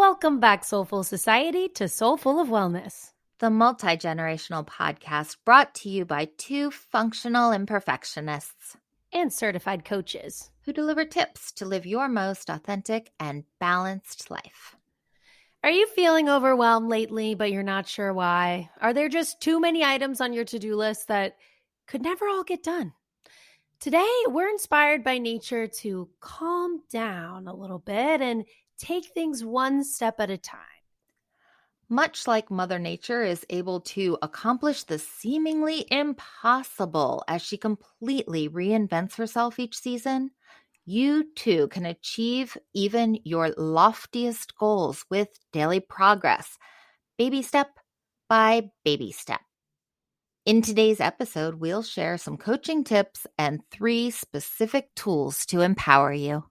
Welcome back, Soulful Society, to Soulful of Wellness, the multi-generational podcast brought to you by two functional imperfectionists and certified coaches who deliver tips to live your most authentic and balanced life. Are you feeling overwhelmed lately, but you're not sure why? Are there just too many items on your to-do list that could never all get done? Today, we're inspired by nature to calm down a little bit and take things one step at a time. Much like Mother Nature is able to accomplish the seemingly impossible as she completely reinvents herself each season, you too can achieve even your loftiest goals with daily progress, baby step by baby step. In today's episode, we'll share some coaching tips and 3 specific tools to empower you.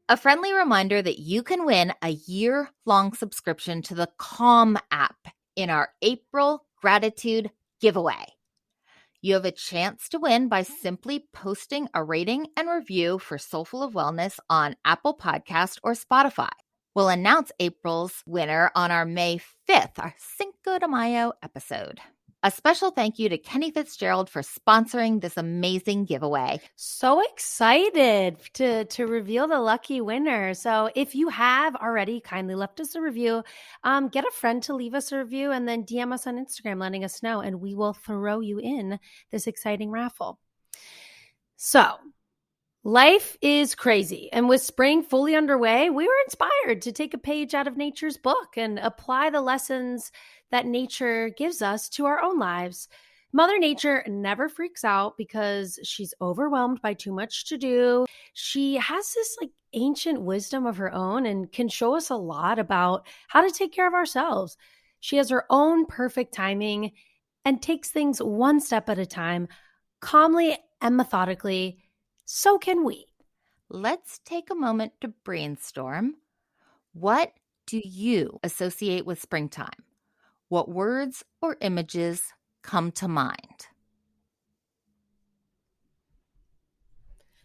A friendly reminder that you can win a year-long subscription to the Calm app in our April Gratitude Giveaway. You have a chance to win by simply posting a rating and review for Soulful of Wellness on Apple Podcast or Spotify. We'll announce April's winner on our May 5th, our Cinco de Mayo episode. A special thank you to Kenny Fitzgerald for sponsoring this amazing giveaway. So excited to reveal the lucky winner. So if you have already kindly left us a review, get a friend to leave us a review and then DM us on Instagram letting us know, and we will throw you in this exciting raffle. So life is crazy, and with spring fully underway, we were inspired to take a page out of nature's book and apply the lessons that nature gives us to our own lives. Mother Nature never freaks out because she's overwhelmed by too much to do. She has this ancient wisdom of her own and can show us a lot about how to take care of ourselves. She has her own perfect timing and takes things one step at a time, calmly and methodically. So can we. Let's take a moment to brainstorm. What do you associate with springtime? What words or images come to mind?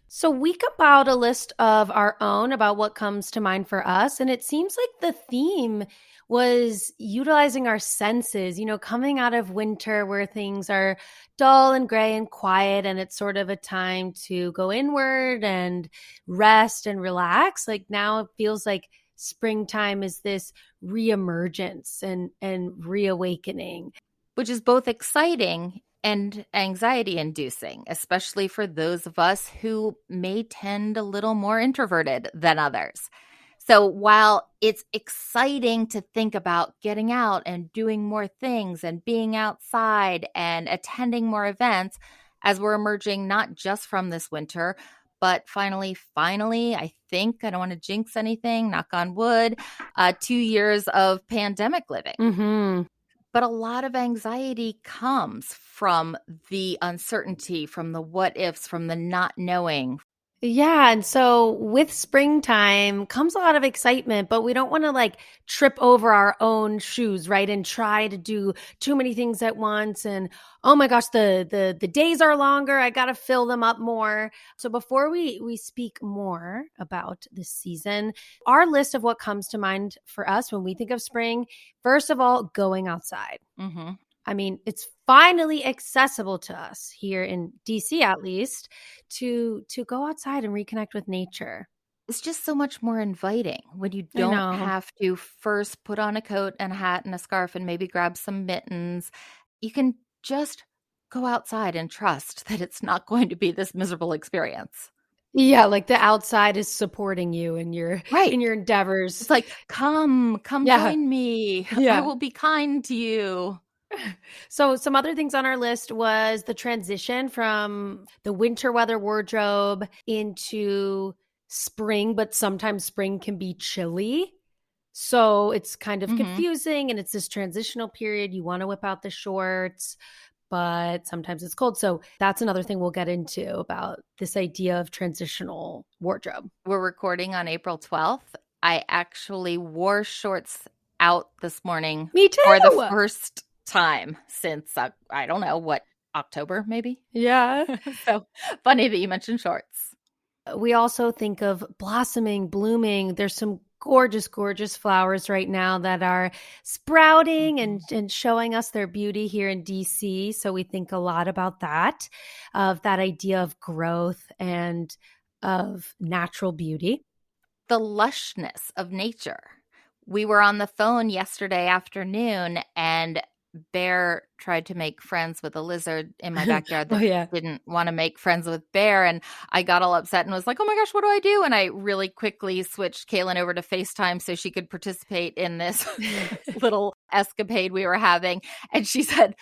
So we compiled a list of our own about what comes to mind for us. And it seems like the theme was utilizing our senses, coming out of winter where things are dull and gray and quiet. And it's sort of a time to go inward and rest and relax. Now it feels like springtime is this reemergence and reawakening, which is both exciting and anxiety-inducing, especially for those of us who may tend a little more introverted than others. So while it's exciting to think about getting out and doing more things and being outside and attending more events as we're emerging not just from this winter, but finally, I think, I don't want to jinx anything, knock on wood, 2 years of pandemic living. Mm-hmm. But a lot of anxiety comes from the uncertainty, from the what ifs, from the not knowing. Yeah. And so with springtime comes a lot of excitement, but we don't want to trip over our own shoes, right? And try to do too many things at once. And oh my gosh, the days are longer. I got to fill them up more. So before we speak more about this season, our list of what comes to mind for us when we think of spring, first of all, going outside. Mm-hmm. I mean, it's finally accessible to us here in DC, at least, to go outside and reconnect with nature. It's just so much more inviting when you don't have to first put on a coat and a hat and a scarf and maybe grab some mittens. You can just go outside and trust that it's not going to be this miserable experience. Yeah, the outside is supporting you in your endeavors. It's come join me. Yeah. I will be kind to you. So some other things on our list was the transition from the winter weather wardrobe into spring, but sometimes spring can be chilly. So it's kind of confusing, and it's this transitional period. You want to whip out the shorts, but sometimes it's cold. So that's another thing we'll get into about this idea of transitional wardrobe. We're recording on April 12th. I actually wore shorts out this morning Me for the too. first time since, I don't know, what, October maybe? Yeah. So funny that you mentioned shorts. We also think of blossoming, blooming. There's some gorgeous, gorgeous flowers right now that are sprouting and showing us their beauty here in DC. So we think a lot about that, of that idea of growth and of natural beauty. The lushness of nature. We were on the phone yesterday afternoon, and Bear tried to make friends with a lizard in my backyard Oh, that yeah. didn't want to make friends with Bear. And I got all upset and was like, oh my gosh, what do I do? And I really quickly switched Kaylin over to FaceTime so she could participate in this little escapade we were having. And she said,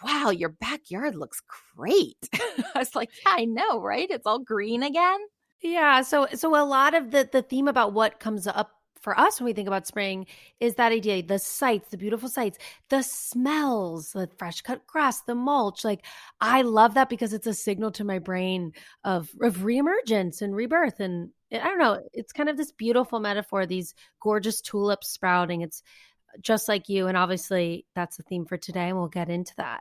wow, your backyard looks great. I was like, yeah, I know, right? It's all green again. Yeah, so a lot of the theme about what comes up for us when we think about spring is that idea, the sights, the beautiful sights, the smells, the fresh cut grass, the mulch. Like, I love that because it's a signal to my brain of reemergence and rebirth. And I don't know, it's kind of this beautiful metaphor, these gorgeous tulips sprouting. It's just like you. And obviously that's the theme for today, and we'll get into that.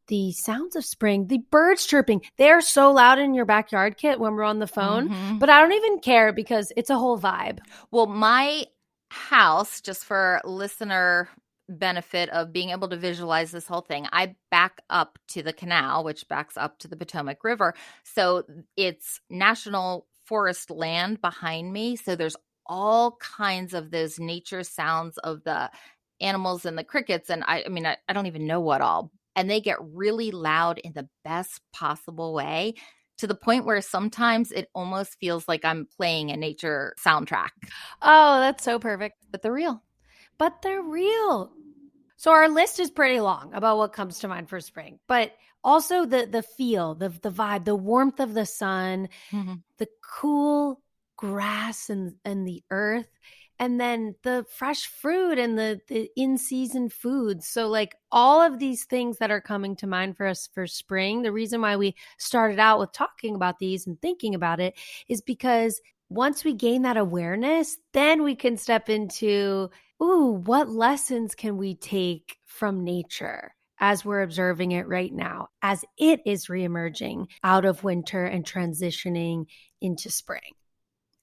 The sounds of spring, the birds chirping, they're so loud in your backyard, Kit, when we're on the phone, but I don't even care because it's a whole vibe. Well, my house, just for listener benefit of being able to visualize this whole thing, I back up to the canal, which backs up to the Potomac River. So it's national forest land behind me. So there's all kinds of those nature sounds of the animals and the crickets. And I mean, I don't even know what all. And they get really loud in the best possible way, to the point where sometimes it almost feels like I'm playing a nature soundtrack. Oh, that's so perfect. But they're real. But they're real. So our list is pretty long about what comes to mind for spring, but also the feel, the vibe, the warmth of the sun, the cool grass and the earth, and then the fresh fruit and the in-season foods. So like all of these things that are coming to mind for us for spring, the reason why we started out with talking about these and thinking about it is because once we gain that awareness, then we can step into, ooh, what lessons can we take from nature as we're observing it right now, as it is reemerging out of winter and transitioning into spring?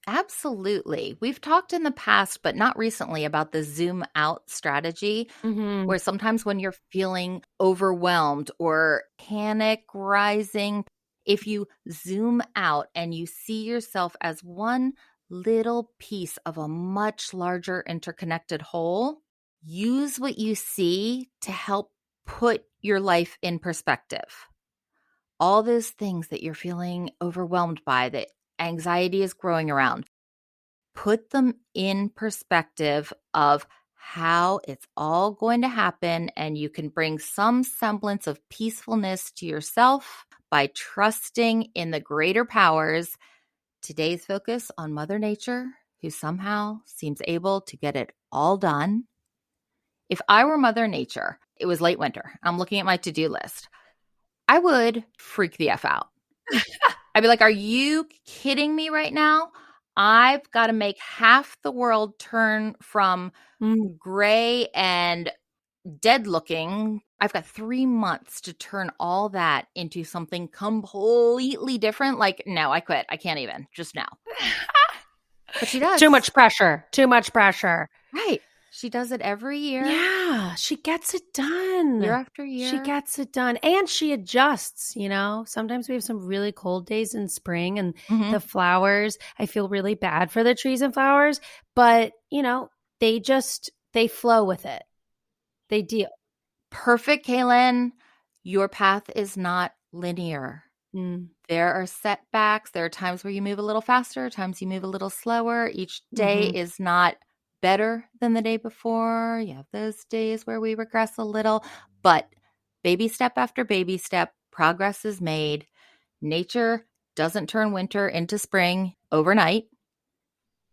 Absolutely. We've talked in the past, but not recently, about the zoom out strategy, where sometimes when you're feeling overwhelmed or panic rising, if you zoom out and you see yourself as one little piece of a much larger interconnected whole, use what you see to help put your life in perspective. All those things that you're feeling overwhelmed by, that anxiety is growing around, put them in perspective of how it's all going to happen, and you can bring some semblance of peacefulness to yourself by trusting in the greater powers. Today's focus on Mother Nature, who somehow seems able to get it all done. If I were Mother Nature, it was late winter, I'm looking at my to-do list, I would freak the F out. I'd be like, are you kidding me right now? I've got to make half the world turn from gray and dead looking. I've got 3 months to turn all that into something completely different. Like, no, I quit. I can't even. Just now. But she does. Too much pressure. Too much pressure. Right. She does it every year. Yeah, she gets it done. Year after year. She gets it done. And she adjusts, you know. Sometimes we have some really cold days in spring, and the flowers, I feel really bad for the trees and flowers, but, you know, they flow with it. They deal. Perfect, Kaylin. Your path is not linear. There are setbacks. There are times where you move a little faster, times you move a little slower. Each day is not better than the day before. You have those days where we regress a little, but baby step after baby step, progress is made. Nature doesn't turn winter into spring overnight.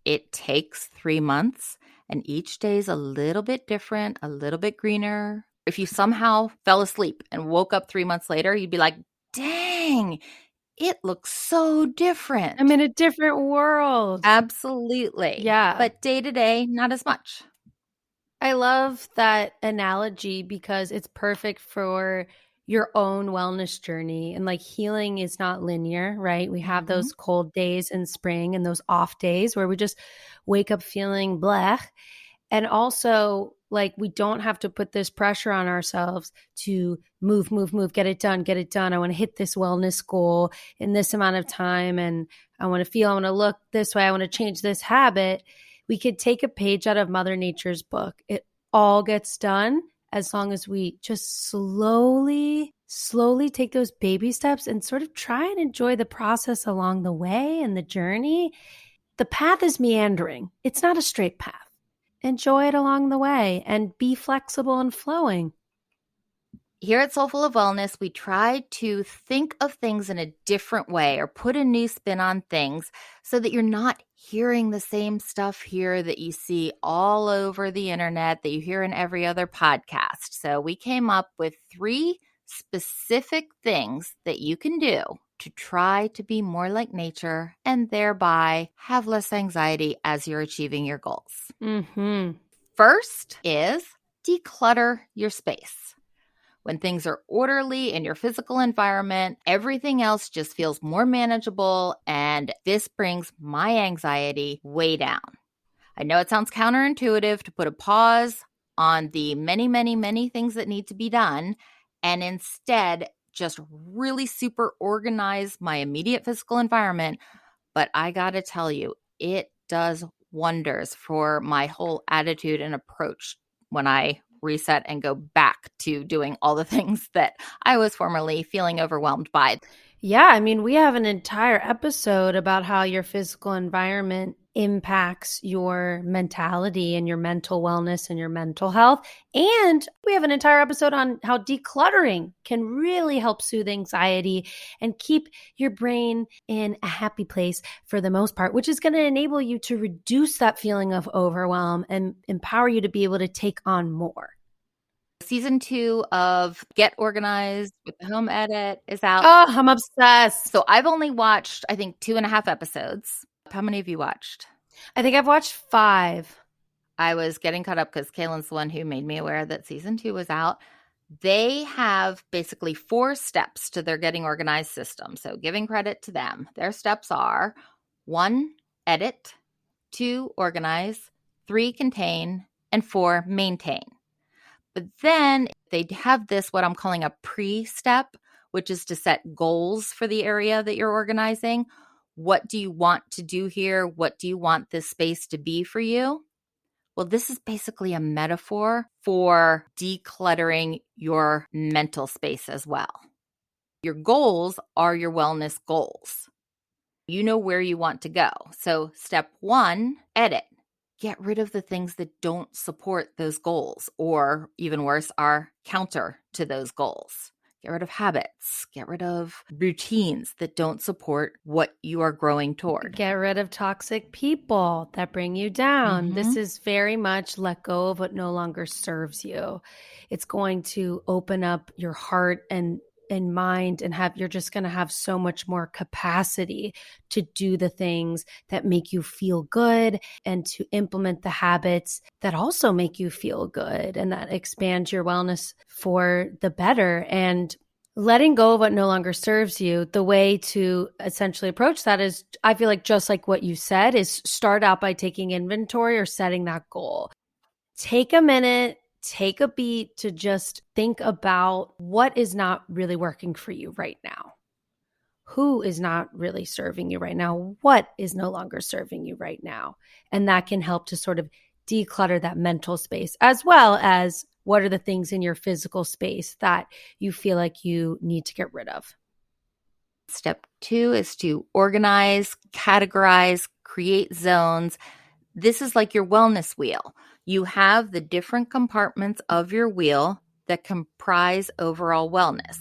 It takes 3 months, and each day is a little bit different, a little bit greener, If you somehow fell asleep and woke up 3 months later, you'd be like, dang, it looks so different. I'm in a different world. Absolutely. Yeah. But day to day, not as much. I love that analogy because it's perfect for your own wellness journey. And like healing is not linear, right? We have Mhm. those cold days in spring and those off days where we just wake up feeling bleh. And also, like, we don't have to put this pressure on ourselves to move, get it done, get it done. I want to hit this wellness goal in this amount of time. And I want to feel, I want to look this way. I want to change this habit. We could take a page out of Mother Nature's book. It all gets done as long as we just slowly take those baby steps and sort of try and enjoy the process along the way and the journey. The path is meandering. It's not a straight path. Enjoy it along the way and be flexible and flowing. Here at Soulful of Wellness, we try to think of things in a different way or put a new spin on things so that you're not hearing the same stuff here that you see all over the internet, that you hear in every other podcast. So we came up with 3 specific things that you can do to try to be more like nature and thereby have less anxiety as you're achieving your goals. Mm-hmm. First is declutter your space. When things are orderly in your physical environment, everything else just feels more manageable, and this brings my anxiety way down. I know it sounds counterintuitive to put a pause on the many, many, many things that need to be done and instead just really super organize my immediate physical environment. But I got to tell you, it does wonders for my whole attitude and approach when I reset and go back to doing all the things that I was formerly feeling overwhelmed by. Yeah, I mean, we have an entire episode about how your physical environment impacts your mentality and your mental wellness and your mental health. And we have an entire episode on how decluttering can really help soothe anxiety and keep your brain in a happy place for the most part, which is going to enable you to reduce that feeling of overwhelm and empower you to be able to take on more. Season 2 of Get Organized with the Home Edit is out. Oh, I'm obsessed. So I've only watched, I think, 2.5 episodes. How many have you watched? I think I've watched 5. I was getting caught up because Kaylin's the one who made me aware that season 2 was out. They have basically 4 steps to their getting organized system. So giving credit to them. Their steps are 1, edit, 2, organize, 3, contain, and 4, maintain. But then they have this, what I'm calling a pre-step, which is to set goals for the area that you're organizing. What do you want to do here? What do you want this space to be for you? Well, this is basically a metaphor for decluttering your mental space as well. Your goals are your wellness goals. You know where you want to go. So step 1, edit. Get rid of the things that don't support those goals, or even worse, are counter to those goals. Get rid of habits. Get rid of routines that don't support what you are growing toward. Get rid of toxic people that bring you down. Mm-hmm. This is very much let go of what no longer serves you. It's going to open up your heart and mind and you're just going to have so much more capacity to do the things that make you feel good and to implement the habits that also make you feel good and that expand your wellness for the better. And letting go of what no longer serves you, the way to essentially approach that is, I feel like just like what you said, is start out by taking inventory or setting that goal. Take a minute, take a beat to just think about what is not really working for you right now. Who is not really serving you right now? What is no longer serving you right now? And that can help to sort of declutter that mental space, as well as what are the things in your physical space that you feel like you need to get rid of. Step 2 is to organize, categorize, create zones. This is like your wellness wheel. You have the different compartments of your wheel that comprise overall wellness.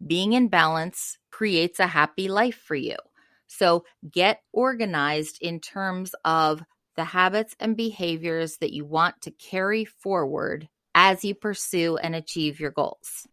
Being in balance creates a happy life for you. So get organized in terms of the habits and behaviors that you want to carry forward as you pursue and achieve your goals.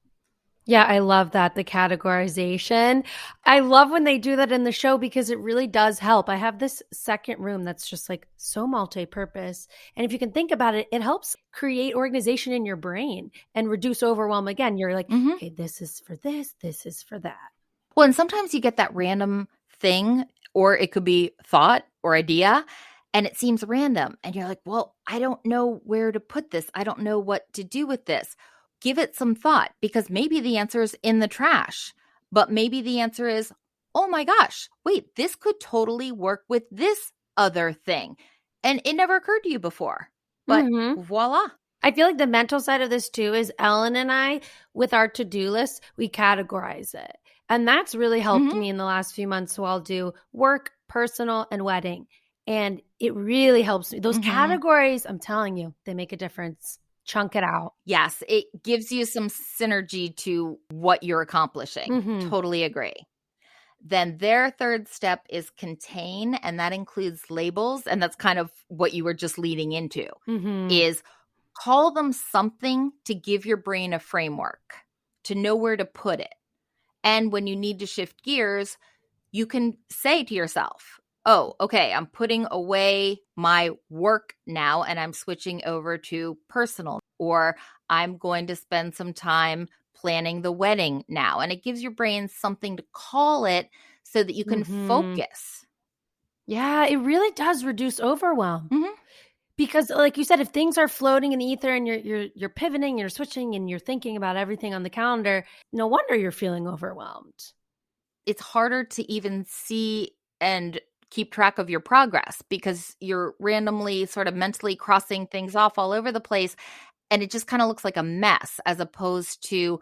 Yeah, I love that. The categorization. I love when they do that in the show because it really does help. I have this second room that's just like so multi-purpose. And if you can think about it, it helps create organization in your brain and reduce overwhelm. Again, you're like, Mm-hmm. okay, this is for this is for that. Well, and sometimes you get that random thing, or it could be thought or idea, and it seems random. And you're like, well, I don't know where to put this. I don't know what to do with this. Give it some thought, because maybe the answer is in the trash, but maybe the answer is, oh my gosh, wait, this could totally work with this other thing. And it never occurred to you before, but Mm-hmm. voila. I feel like the mental side of this too is Ellen and I, with our to-do list, we categorize it. And that's really helped Mm-hmm. me in the last few months. So I'll do work, personal, and wedding. And it really helps me. Those Mm-hmm. categories, I'm telling you, they make a difference. Chunk it out. Yes, it gives you some synergy to what you're accomplishing. Mm-hmm. Totally agree. Then their third step is contain, and that includes labels. And that's kind of what you were just leading into, Mm-hmm. is call them something to give your brain a framework, to know where to put it. And when you need to shift gears, you can say to yourself, oh, okay, I'm putting away my work now and I'm switching over to personal, or I'm going to spend some time planning the wedding now. And it gives your brain something to call it so that you can Mm-hmm. focus. Yeah, it really does reduce overwhelm. Mm-hmm. Because like you said, if things are floating in the ether and you're pivoting, you're switching, and you're thinking about everything on the calendar, no wonder you're feeling overwhelmed. It's harder to even see and keep track of your progress because you're randomly sort of mentally crossing things off all over the place. And it just kind of looks like a mess as opposed to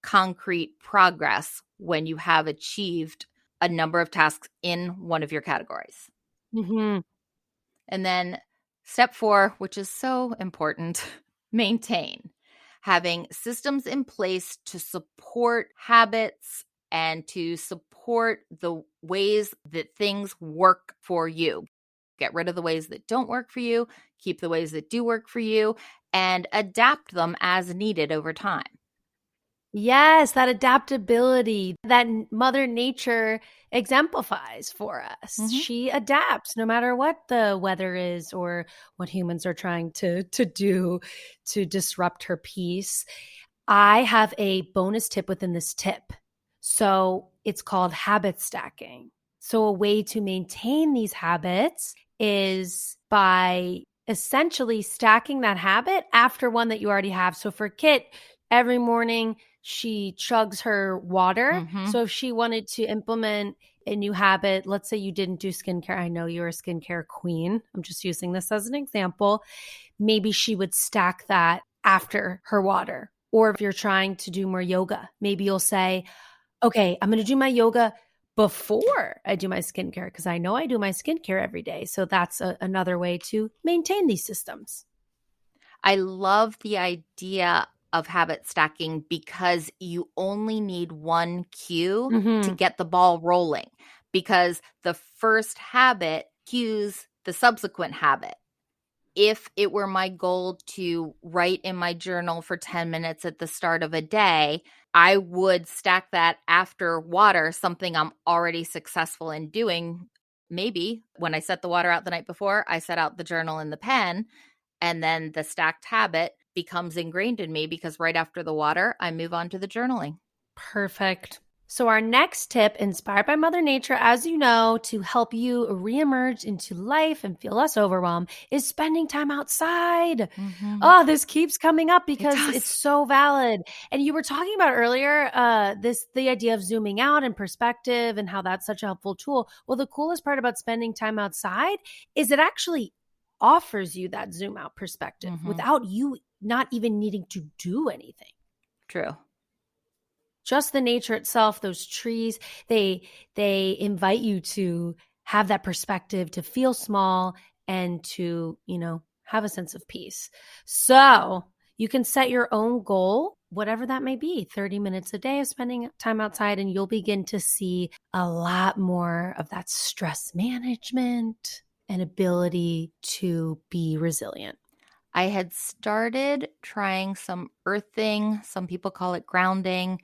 concrete progress when you have achieved a number of tasks in one of your categories. Mm-hmm. And then step 4, which is so important, maintain. Having systems in place to support habits and to support the ways that things work for you. Get rid of the ways that don't work for you, keep the ways that do work for you, and adapt them as needed over time. Yes, that adaptability that Mother Nature exemplifies for us. Mm-hmm. She adapts no matter what the weather is or what humans are trying to do to disrupt her peace. I have a bonus tip within this tip. So it's called habit stacking. So a way to maintain these habits is by essentially stacking that habit after one that you already have. So for Kit, every morning she chugs her water. Mm-hmm. So if she wanted to implement a new habit, let's say you didn't do skincare. I know you're a skincare queen. I'm just using this as an example. Maybe she would stack that after her water. Or if you're trying to do more yoga, maybe you'll say, okay, I'm going to do my yoga before I do my skincare because I know I do my skincare every day. So that's another way to maintain these systems. I love the idea of habit stacking because you only need one cue to Mm-hmm. get the ball rolling, because the first habit cues the subsequent habit. If it were my goal to write in my journal for 10 minutes at the start of a day, I would stack that after water, something I'm already successful in doing. Maybe when I set the water out the night before, I set out the journal and the pen, and then the stacked habit becomes ingrained in me because right after the water, I move on to the journaling. Perfect. So, our next tip, inspired by Mother Nature, as you know, to help you reemerge into life and feel less overwhelmed, is spending time outside. Mm-hmm. Oh, this keeps coming up It because it's does. so valid. And you were talking about earlier, the idea of zooming out and perspective and how that's such a helpful tool. Well, the coolest part about spending time outside is it actually offers you that zoom out perspective without you not even needing to do anything. True. Just the nature itself, those trees, they invite you to have that perspective, to feel small and to, have a sense of peace. So you can set your own goal, whatever that may be, 30 minutes a day of spending time outside, and you'll begin to see a lot more of that stress management and ability to be resilient. I had started trying some earthing. Some people call it grounding.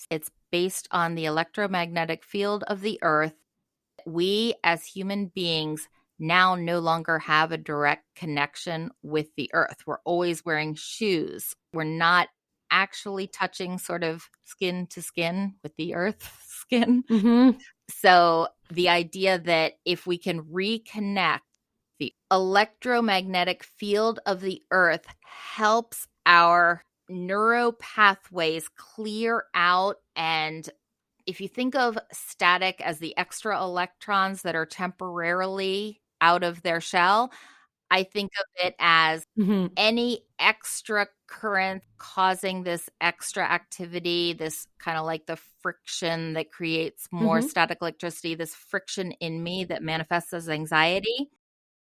It's based on the electromagnetic field of the earth. We as human beings now no longer have a direct connection with the earth. We're always wearing shoes. We're not actually touching sort of skin to skin with the earth skin. Mm-hmm. So the idea that if we can reconnect, the electromagnetic field of the earth helps our neuro pathways clear out. And if you think of static as the extra electrons that are temporarily out of their shell, I think of it as Mm-hmm. any extra current causing this extra activity, this kind of like the friction that creates more Mm-hmm. static electricity, this friction in me that manifests as anxiety.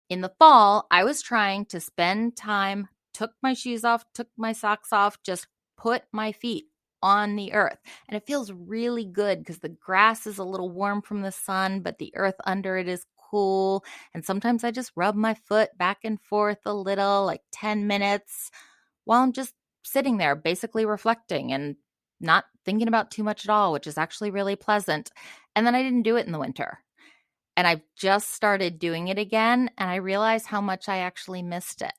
In the fall, I was trying to spend time, took my shoes off, took my socks off, just put my feet on the earth. And it feels really good because the grass is a little warm from the sun, but the earth under it is cool. And sometimes I just rub my foot back and forth a little, like 10 minutes, while I'm just sitting there, basically reflecting and not thinking about too much at all, which is actually really pleasant. And then I didn't do it in the winter. And I've just started doing it again, and I realize how much I actually missed it.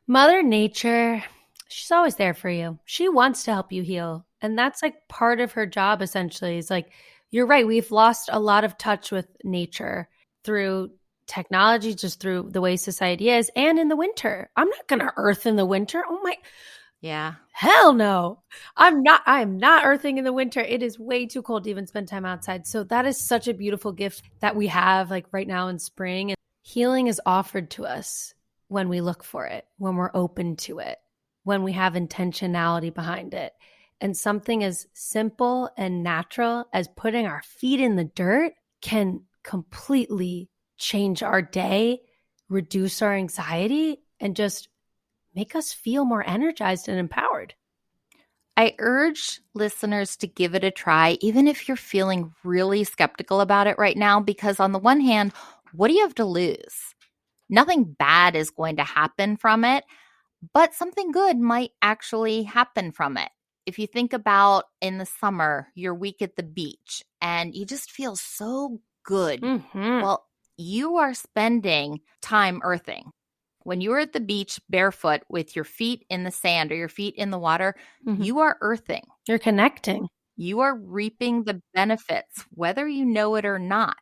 Mother Nature, she's always there for you. She wants to help you heal. And that's like part of her job, essentially. Is like, you're right. We've lost a lot of touch with nature through technology, just through the way society is. And in the winter, I'm not going to earth in the winter. Oh my, Yeah. hell no. I am not earthing in the winter. It is way too cold to even spend time outside. So that is such a beautiful gift that we have like right now in spring. And healing is offered to us when we look for it, when we're open to it, when we have intentionality behind it. And something as simple and natural as putting our feet in the dirt can completely change our day, reduce our anxiety, and just make us feel more energized and empowered. I urge listeners to give it a try, even if you're feeling really skeptical about it right now, because on the one hand, what do you have to lose? Nothing bad is going to happen from it, but something good might actually happen from it. If you think about in the summer, your week at the beach and you just feel so good. Mm-hmm. Well, you are spending time earthing. When you're at the beach barefoot with your feet in the sand or your feet in the water, Mm-hmm. you are earthing. You're connecting. You are reaping the benefits, whether you know it or not.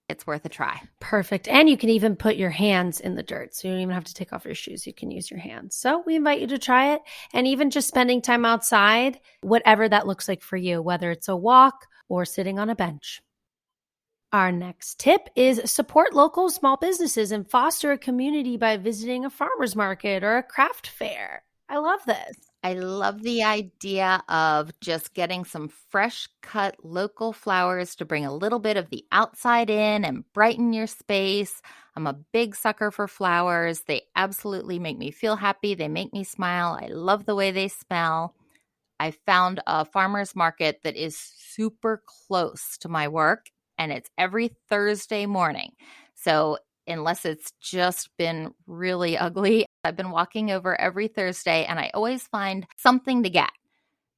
It's worth a try. Perfect. And you can even put your hands in the dirt. So you don't even have to take off your shoes. You can use your hands. So we invite you to try it. And even just spending time outside, whatever that looks like for you, whether it's a walk or sitting on a bench. Our next tip is support local small businesses and foster a community by visiting a farmer's market or a craft fair. I love this. I love the idea of just getting some fresh cut local flowers to bring a little bit of the outside in and brighten your space. I'm a big sucker for flowers. They absolutely make me feel happy. They make me smile. I love the way they smell. I found a farmer's market that is super close to my work, and it's every Thursday morning. So unless it's just been really ugly, I've been walking over every Thursday, and I always find something to get.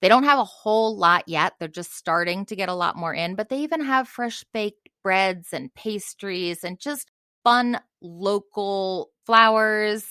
They don't have a whole lot yet. They're just starting to get a lot more in, but they even have fresh baked breads and pastries and just fun local flowers,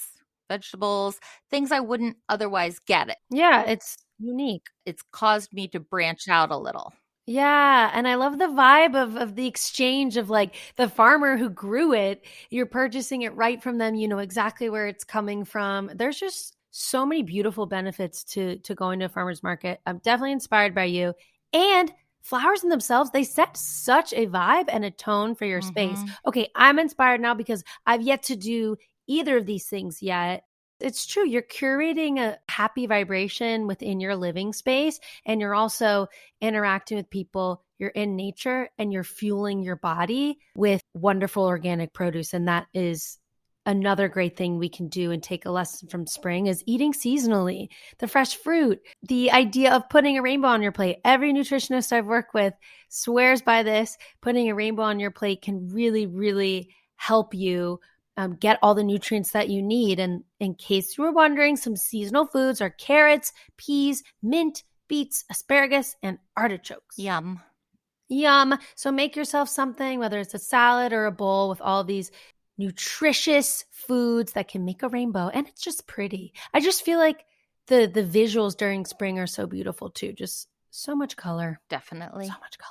vegetables, things I wouldn't otherwise get. Yeah, it's unique. It's caused me to branch out a little. Yeah, and I love the vibe of the exchange of like the farmer who grew it, you're purchasing it right from them, you know exactly where it's coming from. There's just so many beautiful benefits to going to a farmer's market. I'm definitely inspired by you. And flowers in themselves, they set such a vibe and a tone for your space. Okay, I'm inspired now because I've yet to do either of these things yet. It's true. You're curating a happy vibration within your living space, and you're also interacting with people. You're in nature and you're fueling your body with wonderful organic produce. And that is another great thing we can do and take a lesson from spring is eating seasonally, the fresh fruit, the idea of putting a rainbow on your plate. Every nutritionist I've worked with swears by this. Putting a rainbow on your plate can really, really help you get all the nutrients that you need. And in case you were wondering, some seasonal foods are carrots, peas, mint, beets, asparagus, and artichokes. Yum. Yum. So make yourself something, whether it's a salad or a bowl with all these nutritious foods that can make a rainbow. And it's just pretty. I just feel like the visuals during spring are so beautiful too. Just so much color. Definitely. So much color.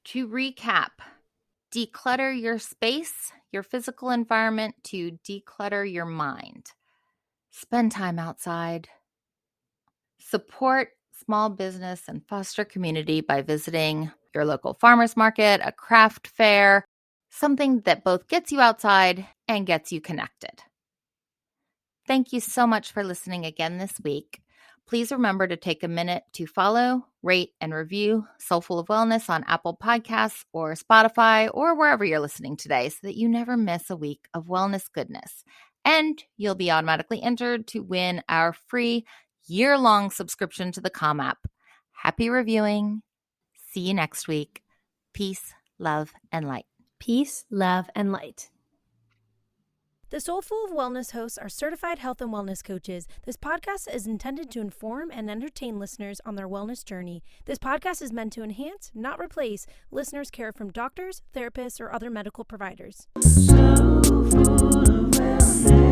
To recap, declutter your space, your physical environment to declutter your mind. Spend time outside. Support small business and foster community by visiting your local farmer's market, a craft fair, something that both gets you outside and gets you connected. Thank you so much for listening again this week. Please remember to take a minute to follow, rate, and review Soulful of Wellness on Apple Podcasts or Spotify or wherever you're listening today so that you never miss a week of wellness goodness. And you'll be automatically entered to win our free year-long subscription to the Calm app. Happy reviewing. See you next week. Peace, love, and light. Peace, love, and light. The Soulful of Wellness hosts are certified health and wellness coaches. This podcast is intended to inform and entertain listeners on their wellness journey. This podcast is meant to enhance, not replace, listeners' care from doctors, therapists, or other medical providers. So full of wellness.